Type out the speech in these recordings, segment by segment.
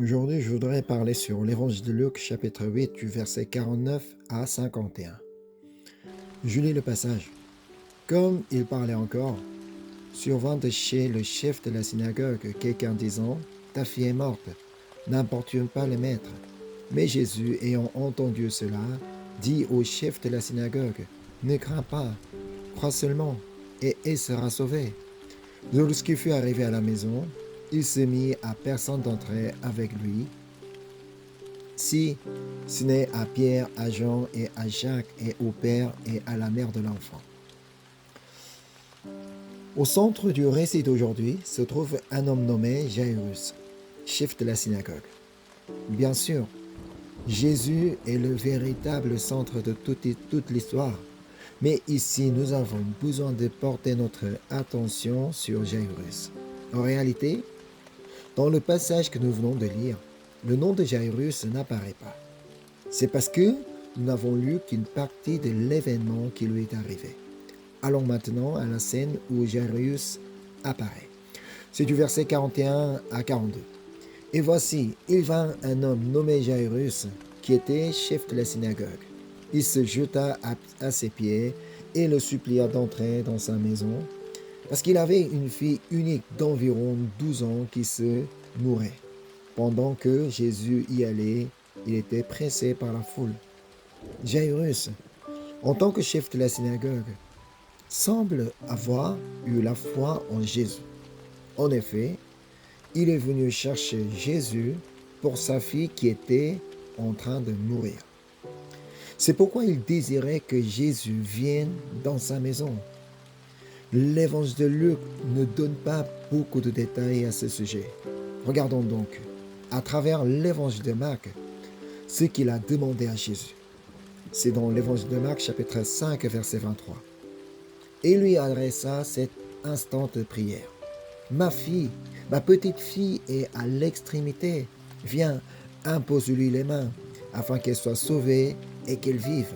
Aujourd'hui, je voudrais parler sur l'évangile de Luc, chapitre 8, du verset 49 à 51. Je lis le passage. Comme il parlait encore, survint de chez le chef de la synagogue quelqu'un disant, ta fille est morte, n'importune pas le maître. Mais Jésus, ayant entendu cela, dit au chef de la synagogue, ne crains pas, crois seulement, et elle sera sauvée. Lorsqu'il fut arrivé à la maison, il se mit à personne d'entrer avec lui, si ce n'est à Pierre, à Jean et à Jacques et au père et à la mère de l'enfant. Au centre du récit d'aujourd'hui se trouve un homme nommé Jairus, chef de la synagogue. Bien sûr, Jésus est le véritable centre de toute l'histoire, mais ici nous avons besoin de porter notre attention sur Jairus. En réalité, dans le passage que nous venons de lire, le nom de Jairus n'apparaît pas. C'est parce que nous n'avons lu qu'une partie de l'événement qui lui est arrivé. Allons maintenant à la scène où Jairus apparaît. C'est du verset 41 à 42. Et voici, il vint un homme nommé Jairus, qui était chef de la synagogue. Il se jeta à ses pieds et le supplia d'entrer dans sa maison, parce qu'il avait une fille unique d'environ 12 ans qui se mourait. Pendant que Jésus y allait, il était pressé par la foule. Jairus, en tant que chef de la synagogue, semble avoir eu la foi en Jésus. En effet, il est venu chercher Jésus pour sa fille qui était en train de mourir. C'est pourquoi il désirait que Jésus vienne dans sa maison. L'évangile de Luc ne donne pas beaucoup de détails à ce sujet. Regardons donc, à travers l'évangile de Marc, ce qu'il a demandé à Jésus. C'est dans l'évangile de Marc, chapitre 5, verset 23. Et il lui adressa cette instante prière. Ma fille, ma petite fille est à l'extrémité. Viens, impose-lui les mains, afin qu'elle soit sauvée et qu'elle vive.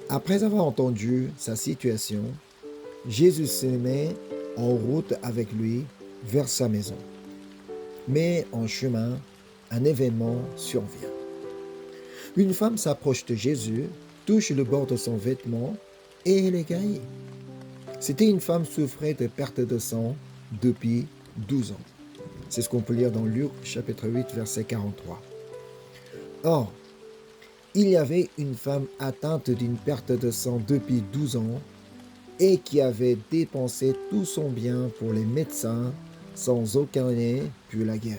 Après avoir entendu sa situation, Jésus se met en route avec lui vers sa maison. Mais en chemin, un événement survient. Une femme s'approche de Jésus, touche le bord de son vêtement et elle est guérie. C'était une femme souffrait de perte de sang depuis 12 ans. C'est ce qu'on peut lire dans Luc chapitre 8 verset 43. Or, il y avait une femme atteinte d'une perte de sang depuis 12 ans et qui avait dépensé tout son bien pour les médecins sans aucun ait pu la guérir.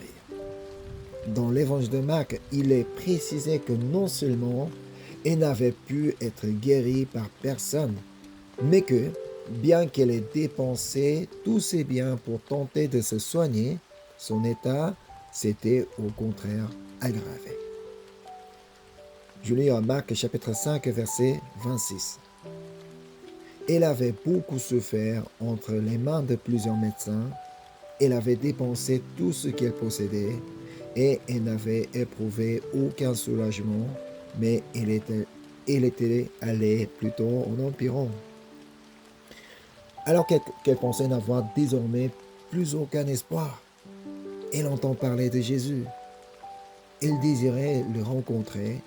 Dans l'évangile de Marc, il est précisé que non seulement elle n'avait pu être guérie par personne, mais que, bien qu'elle ait dépensé tous ses biens pour tenter de se soigner, son état s'était au contraire aggravé. Je lis en Marc chapitre 5 verset 26. Elle avait beaucoup souffert entre les mains de plusieurs médecins, elle avait dépensé tout ce qu'elle possédait, et elle n'avait éprouvé aucun soulagement, mais elle était allée plutôt en empirant. Alors qu'elle pensait n'avoir désormais plus aucun espoir, elle entend parler de Jésus. Elle désirait le rencontrer,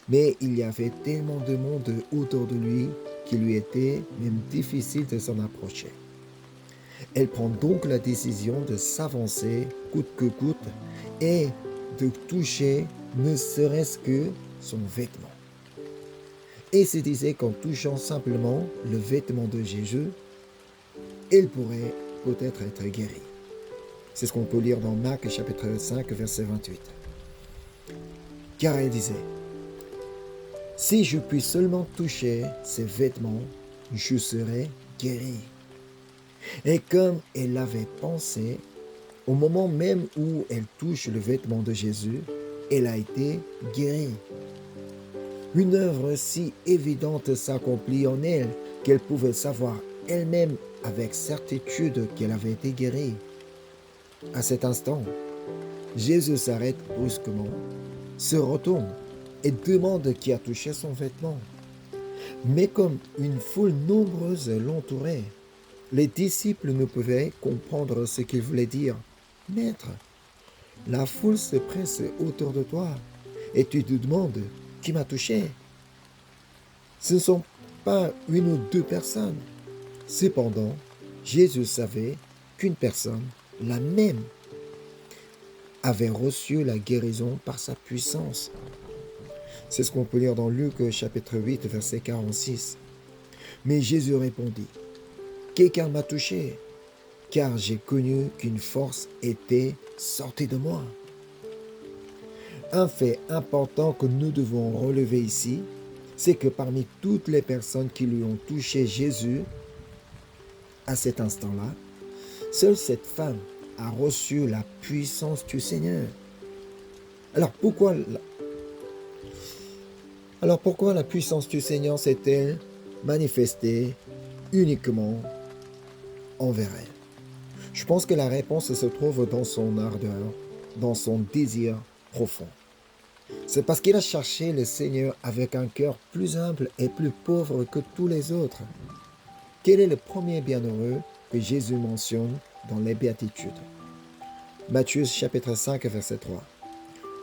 mais il y avait tellement de monde autour de lui qu'il lui était même difficile de s'en approcher. Elle prend donc la décision de s'avancer coûte que coûte et de toucher ne serait-ce que son vêtement. Et se disait qu'en touchant simplement le vêtement de Jésus, elle pourrait peut-être être guérie. C'est ce qu'on peut lire dans Marc chapitre 5 verset 28. Car elle disait, si je puis seulement toucher ses vêtements, je serai guérie. Et comme elle l'avait pensé, au moment même où elle touche le vêtement de Jésus, elle a été guérie. Une œuvre si évidente s'accomplit en elle qu'elle pouvait savoir elle-même avec certitude qu'elle avait été guérie. À cet instant, Jésus s'arrête brusquement, se retourne et demande qui a touché son vêtement. Mais comme une foule nombreuse l'entourait, les disciples ne pouvaient comprendre ce qu'il voulait dire. Maître, La foule se presse autour de toi et tu te demandes qui m'a touché. Ce ne sont pas une ou deux personnes. Cependant, Jésus savait qu'une personne, la même, avait reçu la guérison par sa puissance. C'est ce qu'on peut lire dans Luc chapitre 8, verset 46. Mais Jésus répondit, « Quelqu'un m'a touché, car j'ai connu qu'une force était sortie de moi. » Un fait important que nous devons relever ici, c'est que parmi toutes les personnes qui lui ont touché Jésus, à cet instant-là, seule cette femme a reçu la puissance du Seigneur. Alors pourquoi la puissance du Seigneur s'est-elle manifestée uniquement envers elle? Je pense que la réponse se trouve dans son ardeur, dans son désir profond. C'est parce qu'il a cherché le Seigneur avec un cœur plus humble et plus pauvre que tous les autres. Quel est le premier bienheureux que Jésus mentionne dans les béatitudes? Matthieu chapitre 5, verset 3.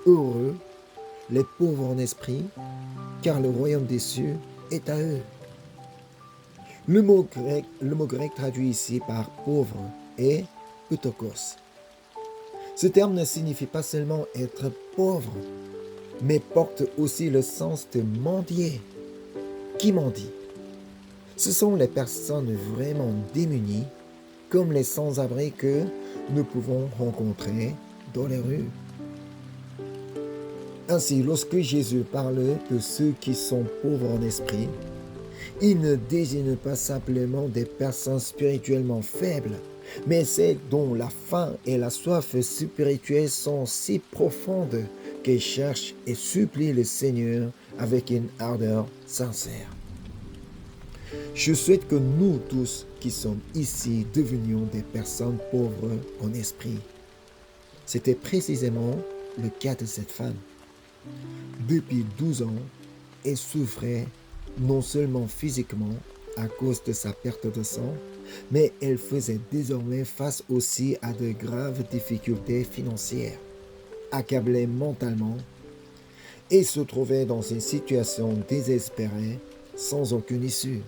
Heureux les pauvres en esprit, car le royaume des cieux est à eux. Le mot grec traduit ici par pauvre est ptochos. Ce terme ne signifie pas seulement être pauvre, mais porte aussi le sens de mendier. Qui mendie? Ce sont les personnes vraiment démunies, comme les sans-abri que nous pouvons rencontrer dans les rues. Ainsi, lorsque Jésus parle de ceux qui sont pauvres en esprit, il ne désigne pas simplement des personnes spirituellement faibles, mais celles dont la faim et la soif spirituelle sont si profondes qu'elles cherchent et supplient le Seigneur avec une ardeur sincère. Je souhaite que nous tous qui sommes ici devenions des personnes pauvres en esprit. C'était précisément le cas de cette femme. Depuis 12 ans, elle souffrait non seulement physiquement à cause de sa perte de sang, mais elle faisait désormais face aussi à de graves difficultés financières, accablée mentalement, et se trouvait dans une situation désespérée sans aucune issue.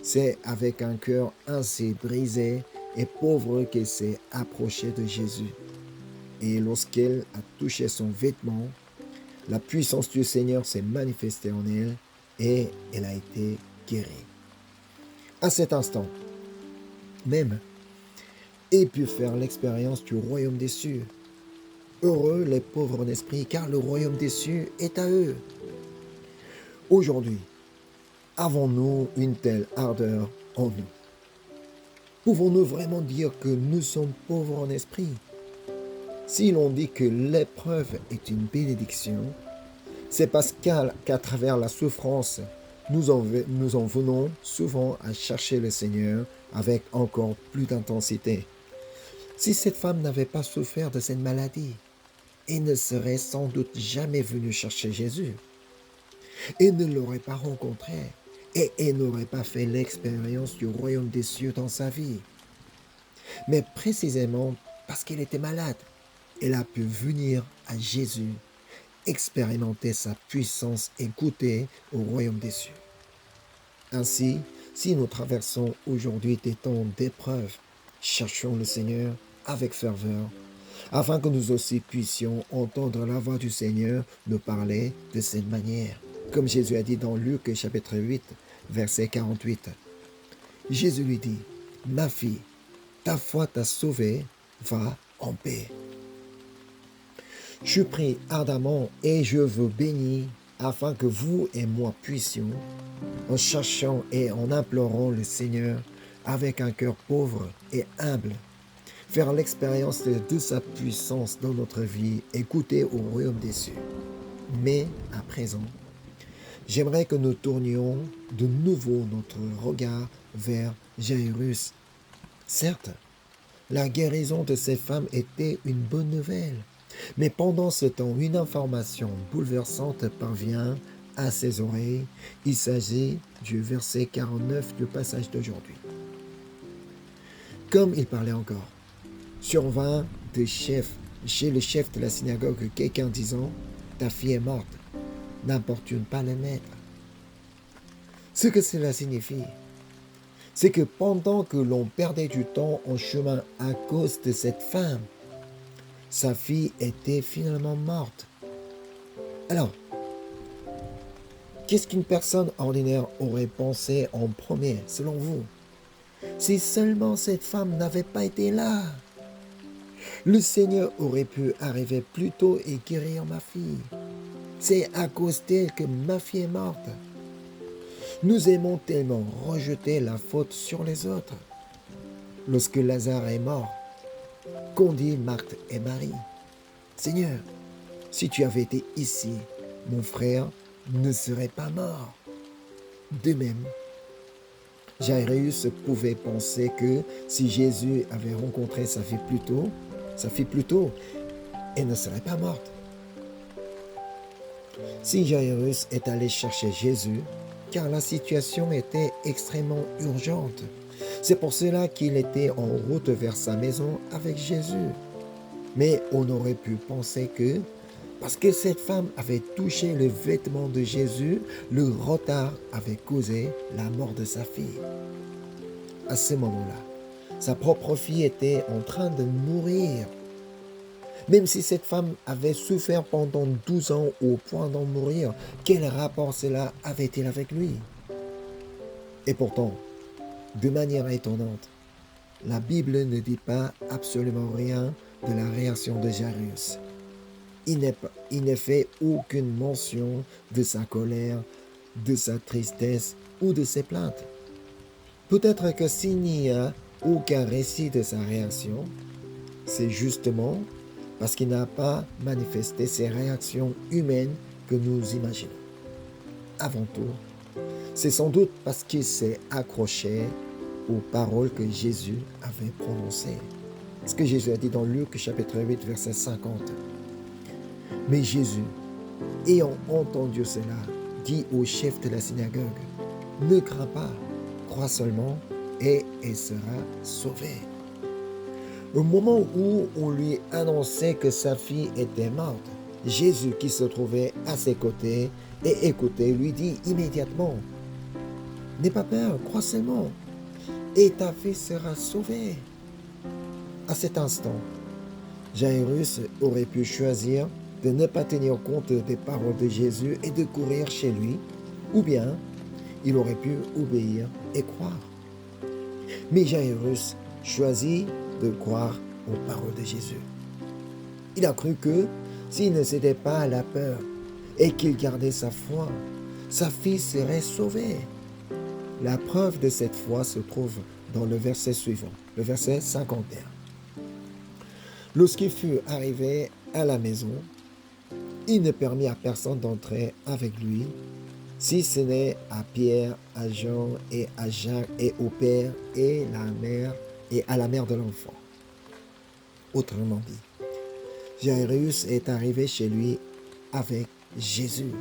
C'est avec un cœur ainsi brisé et pauvre qu'elle s'est approchée de Jésus. Et lorsqu'elle a touché son vêtement, la puissance du Seigneur s'est manifestée en elle et elle a été guérie. À cet instant, même, elle put faire l'expérience du royaume des cieux. Heureux les pauvres en esprit, car le royaume des cieux est à eux. Aujourd'hui, avons-nous une telle ardeur en nous? Pouvons-nous vraiment dire que nous sommes pauvres en esprit? Si l'on dit que l'épreuve est une bénédiction, c'est parce qu'à travers la souffrance, nous en venons souvent à chercher le Seigneur avec encore plus d'intensité. Si cette femme n'avait pas souffert de cette maladie, elle ne serait sans doute jamais venue chercher Jésus. Elle ne l'aurait pas rencontré et elle n'aurait pas fait l'expérience du royaume des cieux dans sa vie. Mais précisément parce qu'elle était malade, elle a pu venir à Jésus, expérimenter sa puissance et goûter au royaume des cieux. Ainsi, si nous traversons aujourd'hui des temps d'épreuve, cherchons le Seigneur avec ferveur, afin que nous aussi puissions entendre la voix du Seigneur nous parler de cette manière. Comme Jésus a dit dans Luc chapitre 8, verset 48. Jésus lui dit, « Ma fille, ta foi t'a sauvée, va en paix. » Je prie ardemment et je vous bénis afin que vous et moi puissions, en cherchant et en implorant le Seigneur avec un cœur pauvre et humble, faire l'expérience de sa puissance dans notre vie et goûter au royaume des cieux. Mais à présent, j'aimerais que nous tournions de nouveau notre regard vers Jairus. Certes, la guérison de ces femmes était une bonne nouvelle. Mais pendant ce temps, une information bouleversante parvient à ses oreilles. Il s'agit du verset 49 du passage d'aujourd'hui. Comme il parlait encore, survinrent des chefs chez le chef de la synagogue quelqu'un disant « Ta fille est morte, n'importune pas le maître ». Ce que cela signifie, c'est que pendant que l'on perdait du temps en chemin à cause de cette femme, sa fille était finalement morte. Alors, qu'est-ce qu'une personne ordinaire aurait pensé en premier, selon vous? Si seulement cette femme n'avait pas été là, le Seigneur aurait pu arriver plus tôt et guérir ma fille. C'est à cause d'elle que ma fille est morte. Nous aimons tellement rejeter la faute sur les autres. Lorsque Lazare est mort, qu'ont dit Marthe et Marie? Seigneur, si tu avais été ici, mon frère ne serait pas mort. De même, Jairus pouvait penser que si Jésus avait rencontré sa fille plus tôt, elle ne serait pas morte. Si Jairus est allé chercher Jésus, car la situation était extrêmement urgente, c'est pour cela qu'il était en route vers sa maison avec Jésus. Mais on aurait pu penser que, parce que cette femme avait touché le vêtement de Jésus, le retard avait causé la mort de sa fille. À ce moment-là, sa propre fille était en train de mourir. Même si cette femme avait souffert pendant 12 ans au point d'en mourir, quel rapport cela avait-il avec lui? Et pourtant, de manière étonnante, la Bible ne dit pas absolument rien de la réaction de Jairus. Il n'est fait aucune mention de sa colère, de sa tristesse ou de ses plaintes. Peut-être que s'il n'y a aucun récit de sa réaction, c'est justement parce qu'il n'a pas manifesté ces réactions humaines que nous imaginons. Avant tout, c'est sans doute parce qu'il s'est accroché aux paroles que Jésus avait prononcées. Ce que Jésus a dit dans Luc chapitre 8, verset 50. Mais Jésus, ayant entendu cela, dit au chef de la synagogue, « Ne crains pas, crois seulement et elle sera sauvée. » Au moment où on lui annonçait que sa fille était morte, Jésus, qui se trouvait à ses côtés et écoutait, lui dit immédiatement, « N'aie pas peur, crois seulement, et ta fille sera sauvée. » À cet instant, Jairus aurait pu choisir de ne pas tenir compte des paroles de Jésus et de courir chez lui, ou bien il aurait pu obéir et croire. Mais Jairus choisit de croire aux paroles de Jésus. Il a cru que s'il ne cédait pas à la peur et qu'il gardait sa foi, sa fille serait sauvée. La preuve de cette foi se trouve dans le verset suivant, le verset 51. Lorsqu'il fut arrivé à la maison, il ne permit à personne d'entrer avec lui, si ce n'est à Pierre, à Jean et à Jacques et au père et à la mère de l'enfant. Autrement dit, Jairus est arrivé chez lui avec Jésus.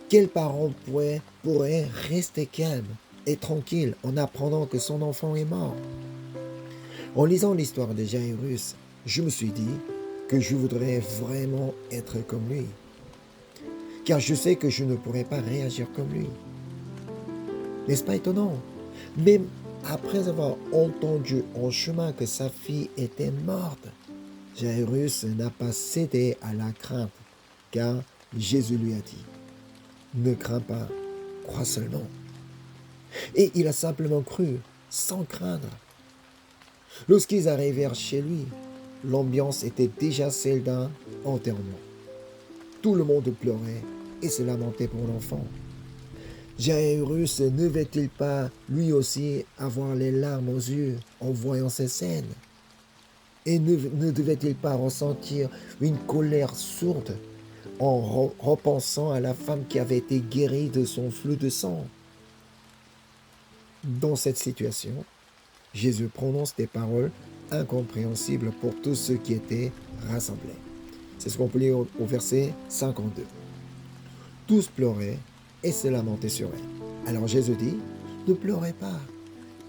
Quel parent pourrait rester calme et tranquille en apprenant que son enfant est mort? En lisant l'histoire de Jairus, je me suis dit que je voudrais vraiment être comme lui, car je sais que je ne pourrais pas réagir comme lui. N'est-ce pas étonnant? Même après avoir entendu en chemin que sa fille était morte, Jairus n'a pas cédé à la crainte, car Jésus lui a dit, « Ne crains pas, crois seulement. » Et il a simplement cru, sans craindre. Lorsqu'ils arrivèrent chez lui, l'ambiance était déjà celle d'un enterrement. Tout le monde pleurait et se lamentait pour l'enfant. Jairus ne devait-il pas, lui aussi, avoir les larmes aux yeux en voyant ces scènes? Et ne devait-il pas ressentir une colère sourde en repensant à la femme qui avait été guérie de son flux de sang? Dans cette situation, Jésus prononce des paroles incompréhensibles pour tous ceux qui étaient rassemblés. C'est ce qu'on peut lire au verset 52. Tous pleuraient et se lamentaient sur elle. Alors Jésus dit, « Ne pleurez pas,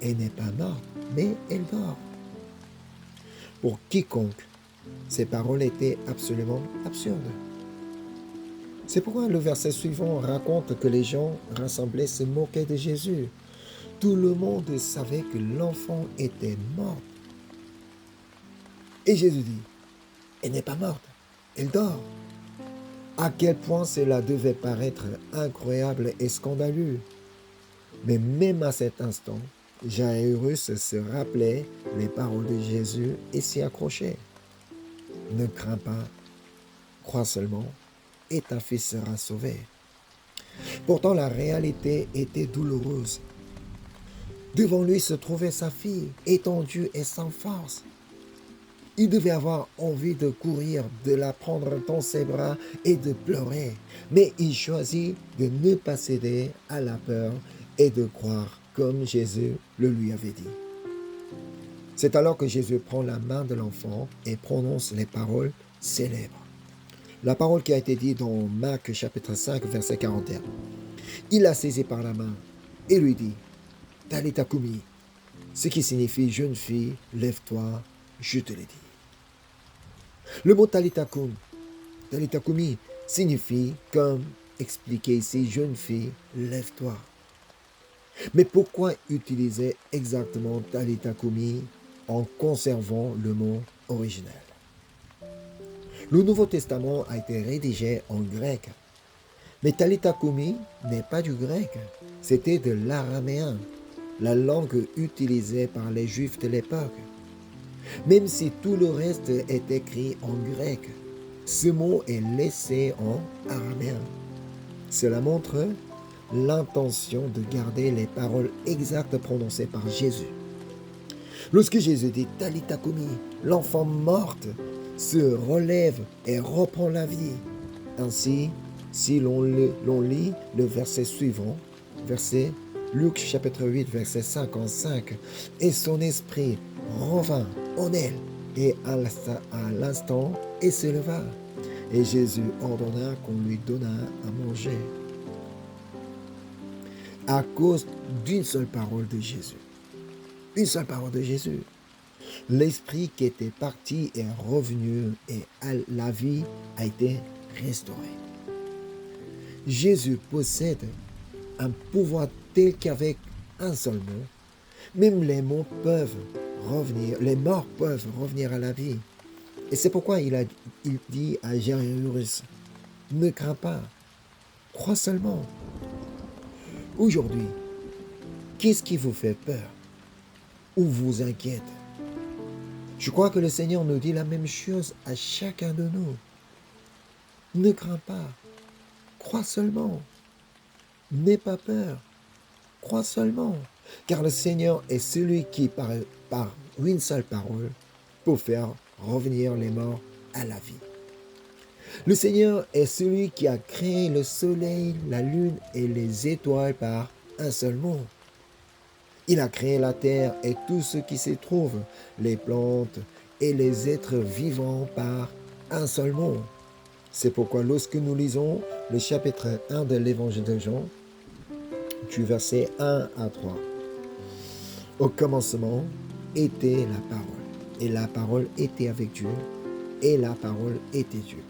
elle n'est pas morte, mais elle dort. » Pour quiconque Ces paroles étaient absolument absurdes. C'est pourquoi le verset suivant raconte que les gens rassemblés se moquaient de Jésus. Tout le monde savait que l'enfant était mort. Et Jésus dit, elle n'est pas morte, elle dort. À quel point cela devait paraître incroyable et scandaleux. Mais même à cet instant, Jairus se rappelait les paroles de Jésus et s'y accrochait. Ne crains pas, crois seulement, et ta fille sera sauvée. Pourtant, la réalité était douloureuse. Devant lui se trouvait sa fille, étendue et sans force. Il devait avoir envie de courir, de la prendre dans ses bras et de pleurer. Mais il choisit de ne pas céder à la peur et de croire comme Jésus le lui avait dit. C'est alors que Jésus prend la main de l'enfant et prononce les paroles célèbres. La parole qui a été dite dans Marc chapitre 5, verset 41. Il la saisit par la main et lui dit, Talitha Kumi, ce qui signifie jeune fille, lève-toi, je te l'ai dit. Le mot Talitha Kumi signifie, comme expliqué ici, jeune fille, lève-toi. Mais pourquoi utiliser exactement Talitha Kumi en conservant le mot original? Le Nouveau Testament a été rédigé en grec. Mais Talitha Kumi n'est pas du grec, c'était de l'araméen, la langue utilisée par les Juifs de l'époque. Même si tout le reste est écrit en grec, ce mot est laissé en araméen. Cela montre l'intention de garder les paroles exactes prononcées par Jésus. Lorsque Jésus dit Talitha Kumi, l'enfant morte se relève et reprend la vie. Ainsi, si l'on lit le verset suivant, verset Luc chapitre 8, verset 55, et son esprit revint en elle, et à l'instant, et se leva. Et Jésus ordonna qu'on lui donnât à manger. À cause d'une seule parole de Jésus. Une seule parole de Jésus. L'esprit qui était parti est revenu et la vie a été restaurée. Jésus possède un pouvoir tel qu'avec un seul mot, même les morts peuvent revenir à la vie. Et c'est pourquoi il dit à Jairus, ne crains pas, crois seulement. Aujourd'hui, qu'est-ce qui vous fait peur ou vous inquiète? Je crois que le Seigneur nous dit la même chose à chacun de nous. Ne crains pas, crois seulement. N'aie pas peur, crois seulement. Car le Seigneur est celui qui, par une seule parole, peut faire revenir les morts à la vie. Le Seigneur est celui qui a créé le soleil, la lune et les étoiles par un seul mot. Il a créé la terre et tout ce qui s'y trouve, les plantes et les êtres vivants par un seul mot. C'est pourquoi lorsque nous lisons le chapitre 1 de l'évangile de Jean, du verset 1 à 3, au commencement était la parole, et la parole était avec Dieu, et la parole était Dieu.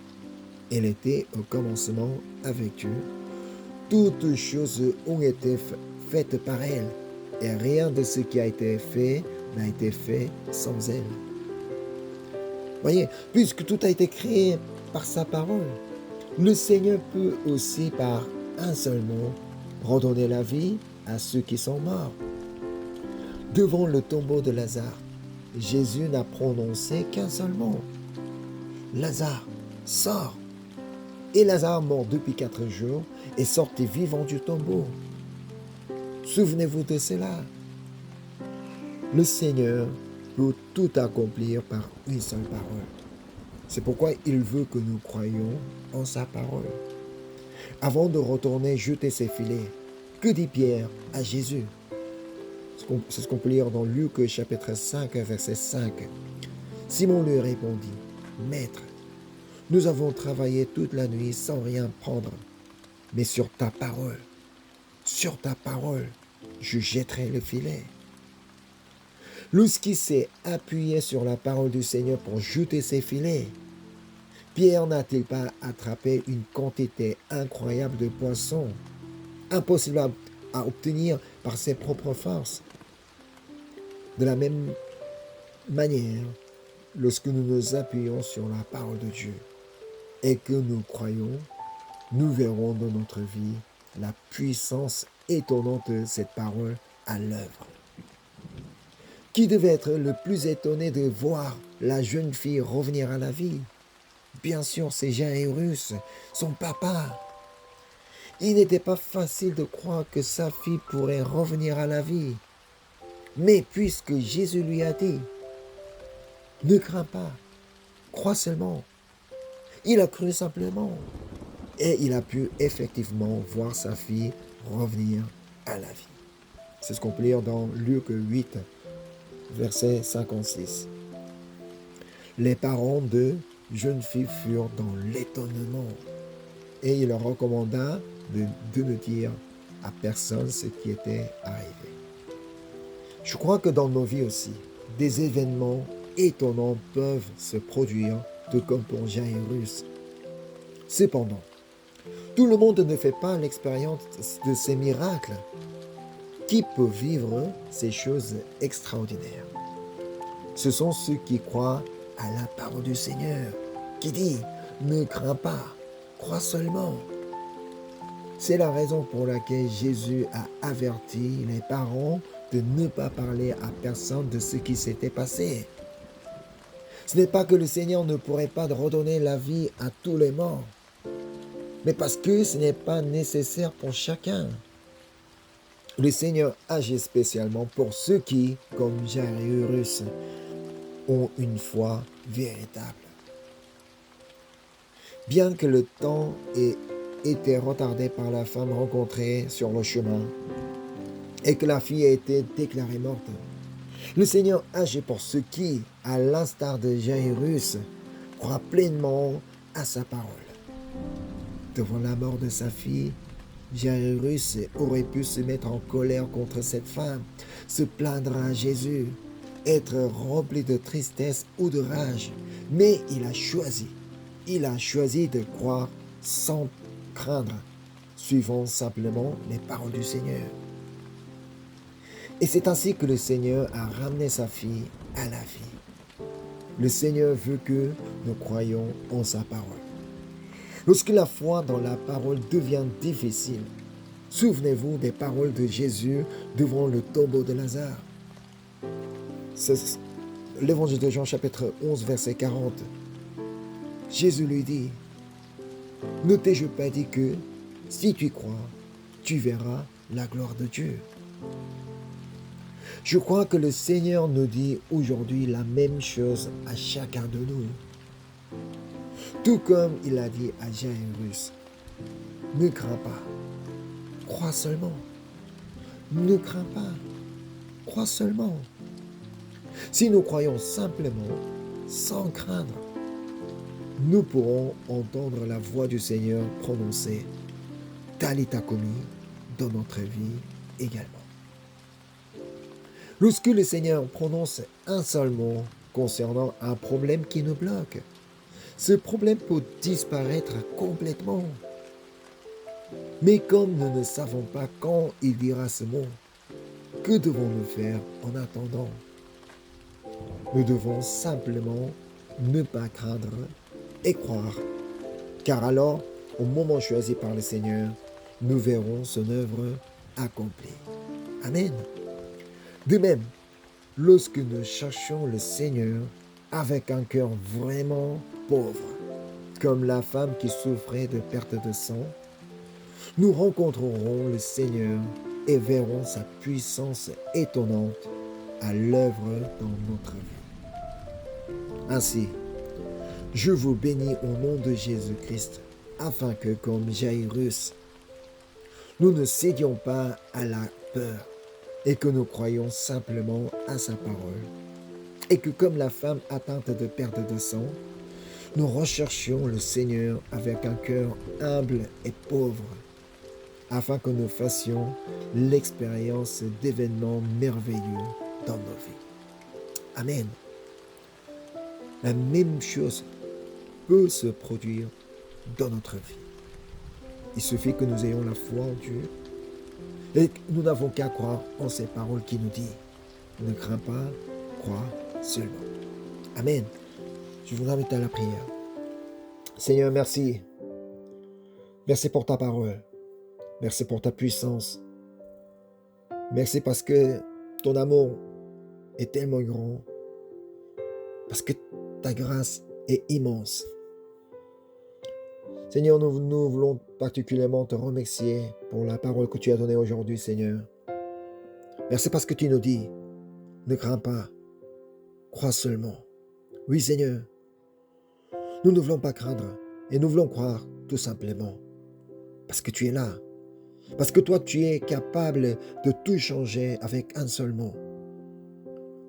Elle était au commencement avec Dieu. Toutes choses ont été faites par elle, et rien de ce qui a été fait n'a été fait sans elle. Voyez, puisque tout a été créé par sa parole, le Seigneur peut aussi par un seul mot redonner la vie à ceux qui sont morts. Devant le tombeau de Lazare, Jésus n'a prononcé qu'un seul mot. Lazare, sors. Et Lazare, mort depuis 4 jours, est sorti vivant du tombeau. Souvenez-vous de cela. Le Seigneur peut tout accomplir par une seule parole. C'est pourquoi il veut que nous croyions en sa parole. Avant de retourner jeter ses filets, que dit Pierre à Jésus? C'est ce qu'on peut lire dans Luc chapitre 5, verset 5. Simon lui répondit, « Maître, nous avons travaillé toute la nuit sans rien prendre, mais sur ta parole, je jetterai le filet. » Lorsqu'il s'est appuyé sur la parole du Seigneur pour jeter ses filets, Pierre n'a-t-il pas attrapé une quantité incroyable de poissons, impossible à obtenir par ses propres forces? De la même manière, lorsque nous nous appuyons sur la parole de Dieu et que nous croyons, nous verrons dans notre vie la puissance étonnante de cette parole à l'œuvre. Qui devait être le plus étonné de voir la jeune fille revenir à la vie? Bien sûr, c'est Jairus, son papa. Il n'était pas facile de croire que sa fille pourrait revenir à la vie. Mais puisque Jésus lui a dit, ne crains pas, crois seulement. Il a cru simplement. Et il a pu effectivement voir sa fille revenir à la vie. C'est ce qu'on peut lire dans Luc 8, verset 56. Les parents de jeune fille furent dans l'étonnement et il leur recommanda de ne dire à personne ce qui était arrivé. Je crois que dans nos vies aussi, des événements étonnants peuvent se produire, tout comme pour Jairus. Cependant, tout le monde ne fait pas l'expérience de ces miracles. Qui peut vivre ces choses extraordinaires? Ce sont ceux qui croient à la parole du Seigneur, qui dit « Ne crains pas, crois seulement ». C'est la raison pour laquelle Jésus a averti les parents de ne pas parler à personne de ce qui s'était passé. Ce n'est pas que le Seigneur ne pourrait pas redonner la vie à tous les morts, mais parce que ce n'est pas nécessaire pour chacun. Le Seigneur agit spécialement pour ceux qui, comme Jairus, ont une foi véritable. Bien que le temps ait été retardé par la femme rencontrée sur le chemin et que la fille ait été déclarée morte, le Seigneur agit pour ceux qui, à l'instar de Jairus, croient pleinement à sa parole. Devant la mort de sa fille, Jairus aurait pu se mettre en colère contre cette femme, se plaindre à Jésus, être rempli de tristesse ou de rage. Mais il a choisi de croire sans craindre, suivant simplement les paroles du Seigneur. Et c'est ainsi que le Seigneur a ramené sa fille à la vie. Le Seigneur veut que nous croyions en sa parole. Lorsque la foi dans la parole devient difficile, souvenez-vous des paroles de Jésus devant le tombeau de Lazare. C'est l'évangile de Jean chapitre 11 verset 40. Jésus lui dit, « Ne t'ai-je pas dit que, si tu crois, tu verras la gloire de Dieu ?» Je crois que le Seigneur nous dit aujourd'hui la même chose à chacun de nous. Tout comme il a dit à Jairus, ne crains pas, crois seulement. Ne crains pas, crois seulement. Si nous croyons simplement, sans craindre, nous pourrons entendre la voix du Seigneur prononcer Talitha Komi dans notre vie également. Lorsque le Seigneur prononce un seul mot concernant un problème qui nous bloque, ce problème peut disparaître complètement. Mais comme nous ne savons pas quand il dira ce mot, que devons-nous faire en attendant? Nous devons simplement ne pas craindre et croire, car alors, au moment choisi par le Seigneur, nous verrons son œuvre accomplie. Amen. De même, lorsque nous cherchons le Seigneur avec un cœur vraiment pauvre, comme la femme qui souffrait de perte de sang, nous rencontrerons le Seigneur et verrons sa puissance étonnante à l'œuvre dans notre vie. Ainsi, je vous bénis au nom de Jésus-Christ, afin que, comme Jairus, nous ne cédions pas à la peur et que nous croyions simplement à sa parole. Et que, comme la femme atteinte de perte de sang, nous recherchions le Seigneur avec un cœur humble et pauvre, afin que nous fassions l'expérience d'événements merveilleux dans nos vies. Amen. La même chose peut se produire dans notre vie. Il suffit que nous ayons la foi en Dieu et que nous n'avons qu'à croire en ces paroles qui nous disent ne crains pas, crois seulement. Amen. Je vous invite à la prière. Seigneur, merci. Merci pour ta parole. Merci pour ta puissance. Merci parce que ton amour est tellement grand. Parce que ta grâce est immense. Seigneur, nous voulons particulièrement te remercier pour la parole que tu as donnée aujourd'hui, Seigneur. Merci parce que tu nous dis, ne crains pas, crois seulement. Oui, Seigneur, nous ne voulons pas craindre et nous voulons croire tout simplement. Parce que tu es là. Parce que toi, tu es capable de tout changer avec un seul mot.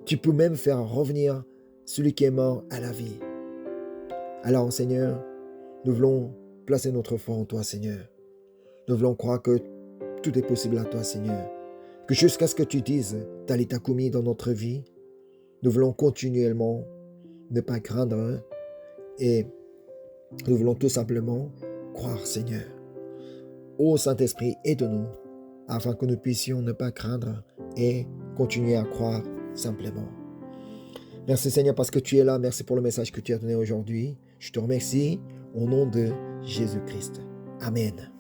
Tu peux même faire revenir celui qui est mort à la vie. Alors, Seigneur, nous voulons placer notre foi en toi, Seigneur. Nous voulons croire que tout est possible à toi, Seigneur. Que jusqu'à ce que tu dises Talita Kumi dans notre vie, nous voulons continuellement ne pas craindre et nous voulons tout simplement croire, Seigneur. Ô Saint-Esprit, aide-nous afin que nous puissions ne pas craindre et continuer à croire simplement. Merci Seigneur parce que tu es là. Merci pour le message que tu as donné aujourd'hui. Je te remercie au nom de Jésus-Christ. Amen.